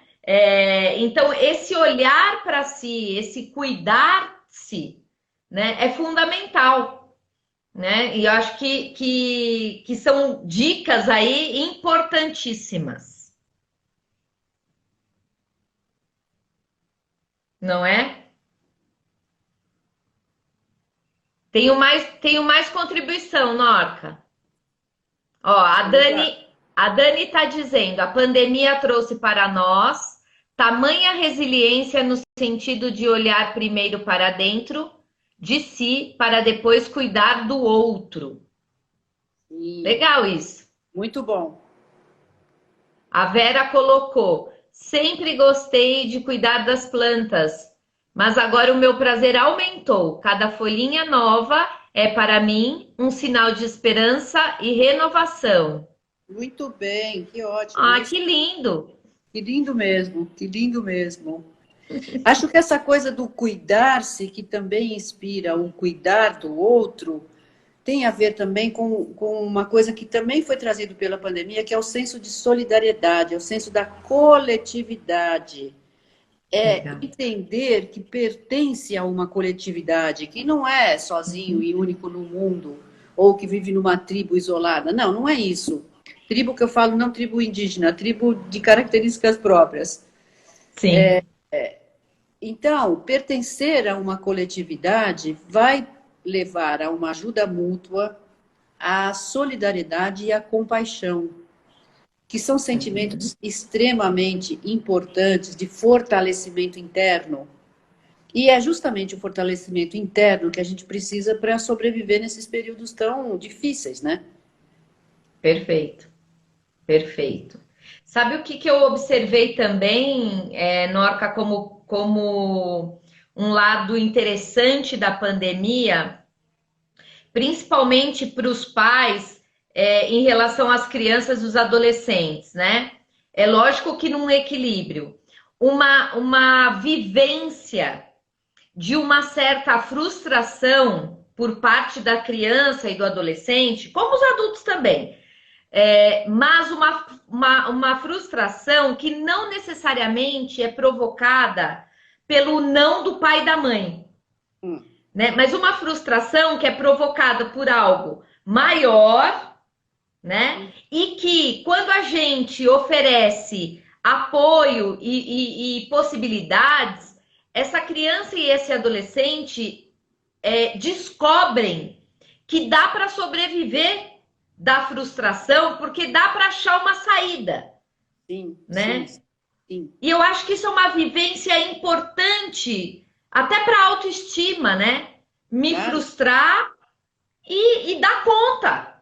Então, esse olhar para si, esse cuidar-se, né, é fundamental, né? E eu acho que são dicas aí importantíssimas, não é? Tenho mais contribuição, Norca. Ó, Vamos lá. A Dani está dizendo, a pandemia trouxe para nós tamanha resiliência no sentido de olhar primeiro para dentro de si, para depois cuidar do outro. Sim, Legal isso. muito bom. A Vera colocou: sempre gostei de cuidar das plantas, mas agora o meu prazer aumentou. Cada folhinha nova é para mim um sinal de esperança e renovação. Muito bem, que ótimo. É Ah, isso. que lindo! Que lindo mesmo, que lindo mesmo. Acho que essa coisa do cuidar-se, que também inspira o cuidar do outro, tem a ver também com uma coisa que também foi trazido pela pandemia, que é o senso de solidariedade, é o senso da coletividade. É Legal. entender que pertence a uma coletividade, que não é sozinho e único no mundo, ou que vive numa tribo isolada. Não, não é isso. Tribo que eu falo, não tribo indígena, tribo de características próprias. Sim, Então, pertencer a uma coletividade vai levar a uma ajuda mútua, à solidariedade e à compaixão, que são sentimentos extremamente importantes de fortalecimento interno. E é justamente o fortalecimento interno que a gente precisa para sobreviver nesses períodos tão difíceis, né? perfeito, perfeito. Sabe o que eu observei também, Norca, como um lado interessante da pandemia, principalmente para os pais, em relação às crianças e os adolescentes, né? É lógico que num equilíbrio, uma vivência de uma certa frustração por parte da criança e do adolescente, como os adultos também, mas uma frustração que não necessariamente é provocada pelo não do pai e da mãe, Hum, né? Mas uma frustração que é provocada por algo maior, né? E que quando a gente oferece apoio e possibilidades, essa criança e esse adolescente descobrem que dá para sobreviver da frustração, porque dá para achar uma saída, sim, sim, né? sim, E eu acho que isso é uma vivência importante, até para a autoestima, né? Me claro. frustrar e dar conta.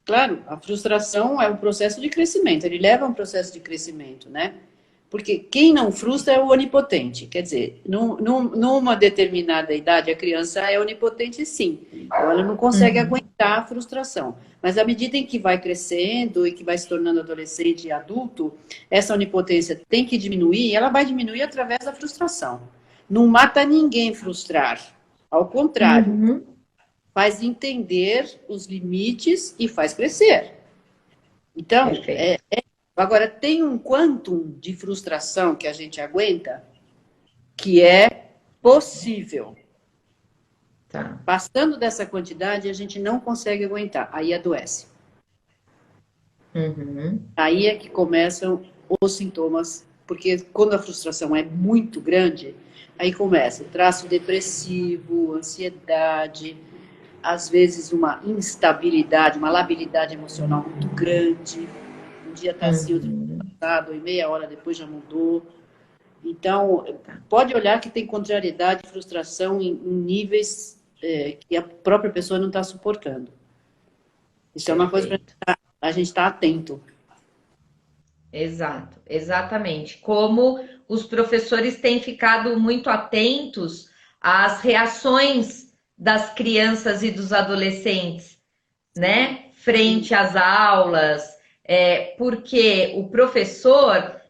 Claro, a frustração é um processo de crescimento, ele leva a um processo de crescimento, né? Porque quem não frustra é o onipotente. Quer dizer, numa determinada idade, a criança é onipotente, sim. Ela não consegue Uhum. aguentar a frustração. Mas à medida em que vai crescendo e que vai se tornando adolescente e adulto, essa onipotência tem que diminuir, e ela vai diminuir através da frustração. Não mata ninguém frustrar. Ao contrário, Uhum. faz entender os limites e faz crescer. Então, agora, tem um quantum de frustração que a gente aguenta que é possível. Tá. Passando dessa quantidade, a gente não consegue aguentar, aí adoece. Uhum. Aí é que começam os sintomas, porque quando a frustração é muito grande, aí começa traço depressivo, ansiedade, às vezes uma instabilidade, uma labilidade emocional muito grande. Um dia está assim, outro dia está passado, e meia hora depois já mudou. Então, pode olhar que tem contrariedade e frustração em níveis que a própria pessoa não está suportando. Isso é uma coisa para a gente estar atento. Exato, exatamente. Como os professores têm ficado muito atentos às reações das crianças e dos adolescentes, né? Frente às aulas, porque o professor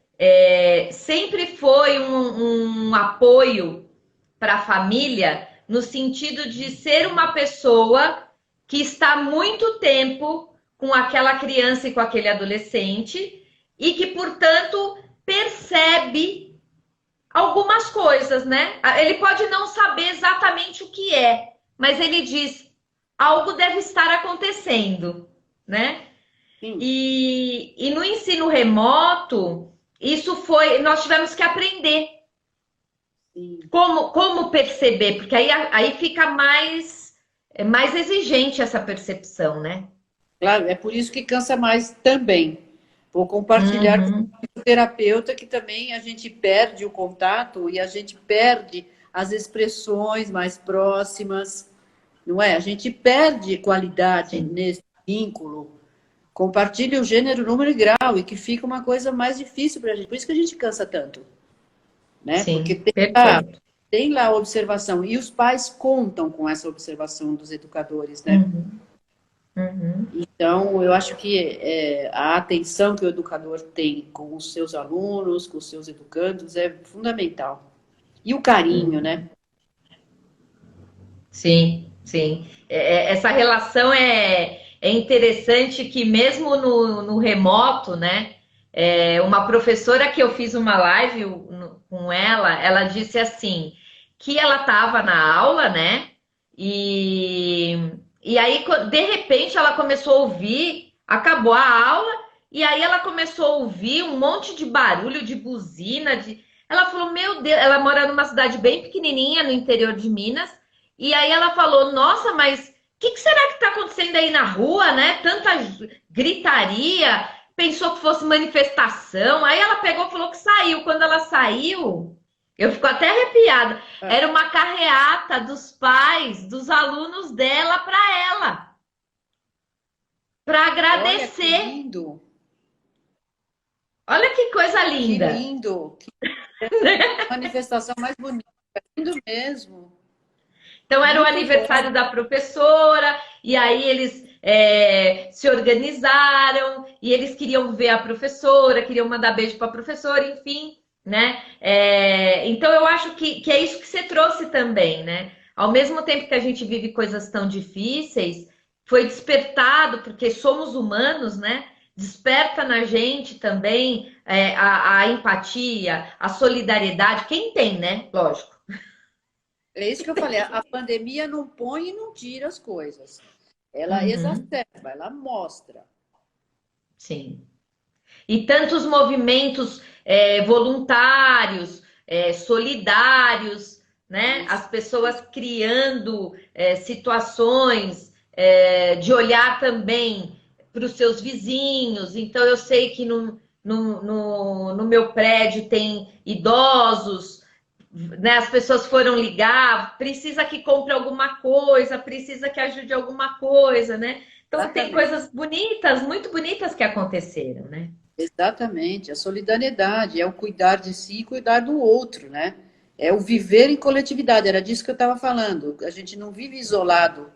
sempre foi um apoio para a família, no sentido de ser uma pessoa que está muito tempo com aquela criança e com aquele adolescente e que, portanto, percebe algumas coisas, né? Ele pode não saber exatamente o que é, mas ele diz, algo deve estar acontecendo, né? E no ensino remoto, nós tivemos que aprender como perceber, porque aí fica mais exigente essa percepção, né? Claro, é por isso que cansa mais também. Vou compartilhar com o terapeuta que também a gente perde o contato e a gente perde as expressões mais próximas, não é? A gente perde qualidade nesse vínculo. Compartilha o gênero, número e grau e que fica uma coisa mais difícil para a gente. Por isso que a gente cansa tanto, né? Sim, porque tem lá a observação e os pais contam com essa observação dos educadores, né? Então, eu acho que a atenção que o educador tem com os seus alunos, com os seus educandos, é fundamental. E o carinho, né? Sim, sim. Essa relação é interessante que mesmo no remoto, né? Uma professora que eu fiz uma live com ela disse assim, que ela estava na aula, né? E aí, de repente, ela começou a ouvir, acabou a aula, e aí ela começou a ouvir um monte de barulho, de buzina, Ela falou, meu Deus, ela mora numa cidade bem pequenininha, no interior de Minas, e aí ela falou, nossa, mas o que será que está acontecendo aí na rua, né? Tanta gritaria, pensou que fosse manifestação, aí ela pegou e falou que saiu. Quando ela saiu, eu fico até arrepiada. Era uma carreata dos pais, dos alunos dela para ela. Para agradecer. Olha que lindo. Olha que coisa linda. Que lindo. Que manifestação mais bonita. Lindo mesmo. Então era o aniversário da professora, e aí eles se organizaram, e eles queriam ver a professora, queriam mandar beijo para a professora, enfim, né? Então eu acho que é isso que você trouxe também, né? Ao mesmo tempo que a gente vive coisas tão difíceis, foi despertado, porque somos humanos, né? Desperta na gente também a empatia, a solidariedade, quem tem, né? Lógico. É isso que eu falei, a pandemia não põe e não tira as coisas. Ela exacerba, ela mostra. Sim. E tantos movimentos voluntários, solidários, né? As pessoas criando situações de olhar também para os seus vizinhos. Então, eu sei que no meu prédio tem idosos, né, as pessoas foram ligar, precisa que compre alguma coisa, precisa que ajude alguma coisa, né? Então Exatamente. tem coisas bonitas, muito bonitas que aconteceram, né? Exatamente, a solidariedade é o cuidar de si e cuidar do outro, né? É o viver em coletividade, era disso que eu estava falando. A gente não vive isolado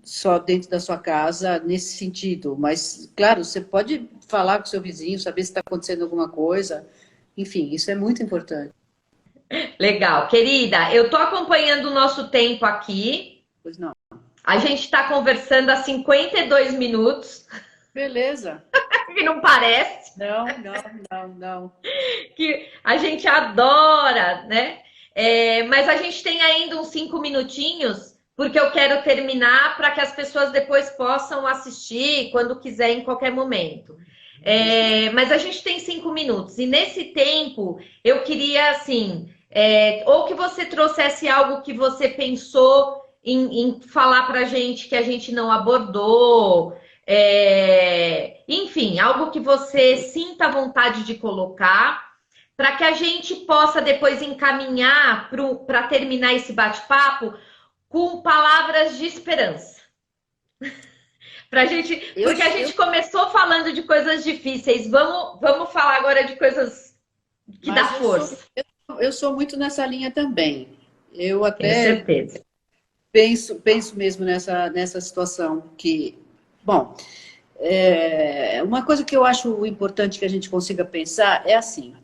só dentro da sua casa nesse sentido, mas, claro, você pode falar com o seu vizinho, saber se está acontecendo alguma coisa, enfim, isso é muito importante. Legal, querida, eu tô acompanhando o nosso tempo aqui. Pois não. A gente está conversando há 52 minutos, Beleza. que não parece, Não. que a gente adora, né? Mas a gente tem ainda uns 5 minutinhos, porque eu quero terminar para que as pessoas depois possam assistir quando quiser, em qualquer momento. Mas a gente tem 5 minutos, e nesse tempo eu queria, assim, ou que você trouxesse algo que você pensou em falar para a gente que a gente não abordou, enfim, algo que você sinta vontade de colocar, para que a gente possa depois encaminhar para terminar esse bate-papo com palavras de esperança. Pra gente, porque a gente começou falando de coisas difíceis, vamos falar agora de coisas que dá força. Eu sou muito nessa linha também. Eu Tenho até certeza. penso mesmo nessa situação que, bom, uma coisa que eu acho importante que a gente consiga pensar é assim: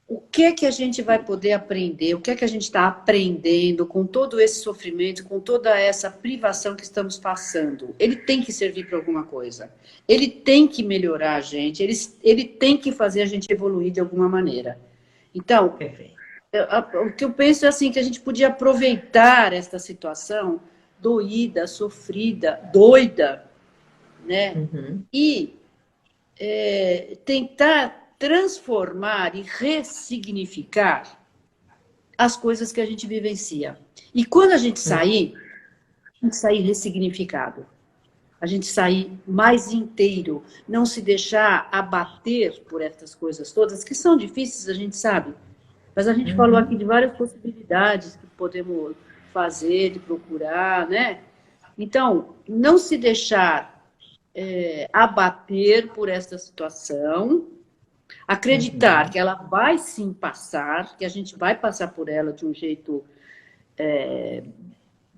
o que é que a gente vai poder aprender, o que é que a gente está aprendendo com todo esse sofrimento, com toda essa privação que estamos passando? Ele tem que servir para alguma coisa. Ele tem que melhorar a gente, ele tem que fazer a gente evoluir de alguma maneira. Então, Perfeito. o que eu penso é assim, que a gente podia aproveitar esta situação doída, sofrida, doida, né? Uhum. E tentar transformar e ressignificar as coisas que a gente vivencia. E quando a gente sair ressignificado. A gente sair mais inteiro, não se deixar abater por essas coisas todas, que são difíceis, a gente sabe. Mas a gente falou aqui de várias possibilidades que podemos fazer, de procurar, né? Então, não se deixar abater por essa situação, acreditar que ela vai sim passar, que a gente vai passar por ela de um jeito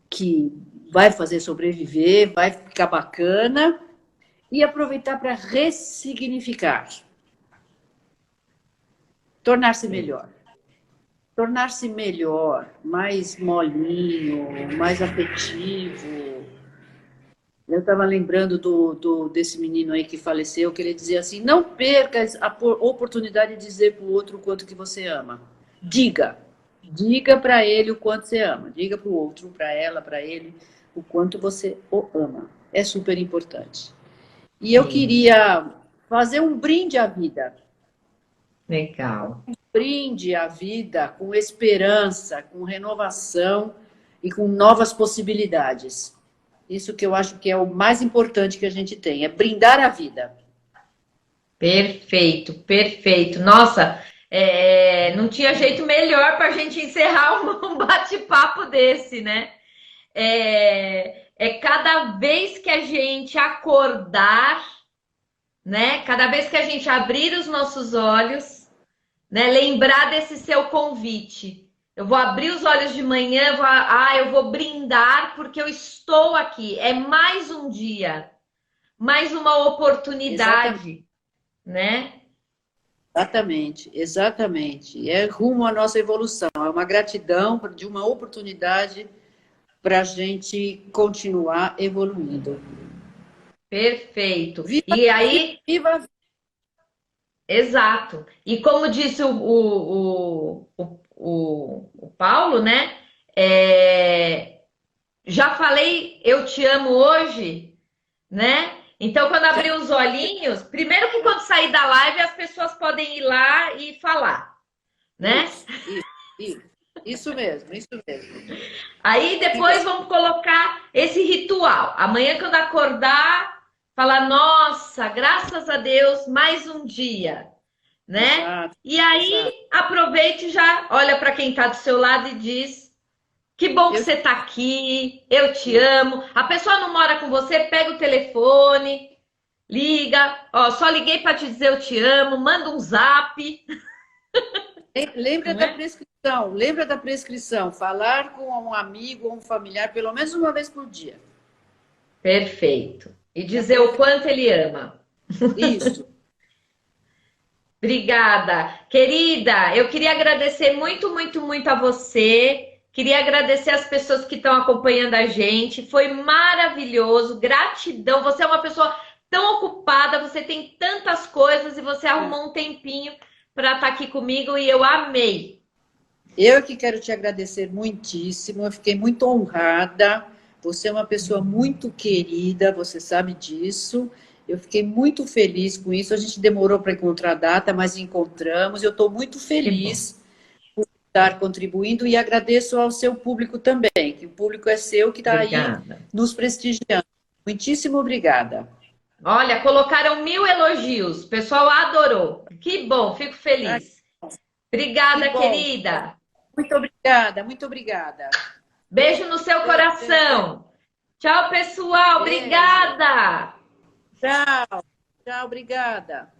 que vai fazer sobreviver, vai ficar bacana, e aproveitar para ressignificar. Tornar-se melhor. Tornar-se melhor, mais molinho, mais afetivo. Eu estava lembrando desse menino aí que faleceu, que ele dizia assim: não perca a oportunidade de dizer para o outro o quanto que você ama. Diga para ele o quanto você ama. Diga para o outro, para ela, para ele, o quanto você o ama. É super importante. E eu queria fazer um brinde à vida. Legal. Um brinde à vida com esperança, com renovação e com novas possibilidades. Isso que eu acho que é o mais importante que a gente tem, é brindar a vida. Perfeito, perfeito. Nossa, não tinha jeito melhor para a gente encerrar um bate-papo desse, né? Cada vez que a gente acordar, né? Cada vez que a gente abrir os nossos olhos, né? Lembrar desse seu convite. Eu vou abrir os olhos de manhã, eu vou brindar porque eu estou aqui. É mais um dia, mais uma oportunidade, né? Exatamente. É rumo à nossa evolução. É uma gratidão de uma oportunidade para a gente continuar evoluindo. Perfeito. Viva, E aí, viva a vida. exato. E como disse o Paulo, né? Já falei, eu te amo hoje, né? Então, quando abrir os olhinhos, primeiro que quando sair da live, as pessoas podem ir lá e falar, né? Isso mesmo. Aí depois vamos colocar esse ritual. Amanhã, quando acordar, falar, nossa, graças a Deus, mais um dia, né? Exato, e aí, aproveite e já olha para quem está do seu lado e diz, que bom que você está aqui, eu te amo. A pessoa não mora com você, pega o telefone, liga, só liguei para te dizer eu te amo, manda um zap. Lembra da prescrição, falar com um amigo ou um familiar pelo menos uma vez por dia. Perfeito. E dizer o quanto ele ama. Isso. Obrigada. Querida, eu queria agradecer muito a você, Queria agradecer as pessoas que estão acompanhando a gente. Foi maravilhoso. Gratidão. Você é uma pessoa tão ocupada, você tem tantas coisas e você arrumou um tempinho para estar aqui comigo e eu amei. Eu que quero te agradecer muitíssimo, eu fiquei muito honrada. Você é uma pessoa muito querida, você sabe disso. Eu fiquei muito feliz com isso. A gente demorou para encontrar a data, mas encontramos. Eu estou muito feliz por estar contribuindo e agradeço ao seu público também, que o público é seu que está aí Obrigada. nos prestigiando. Muitíssimo obrigada. Olha, colocaram 1000 elogios. O pessoal adorou. Que bom, fico feliz. Obrigada, Que bom. querida. Muito obrigada, muito obrigada. Beijo no seu coração. Tchau, pessoal. Beijo. Obrigada. Tchau, tchau, obrigada.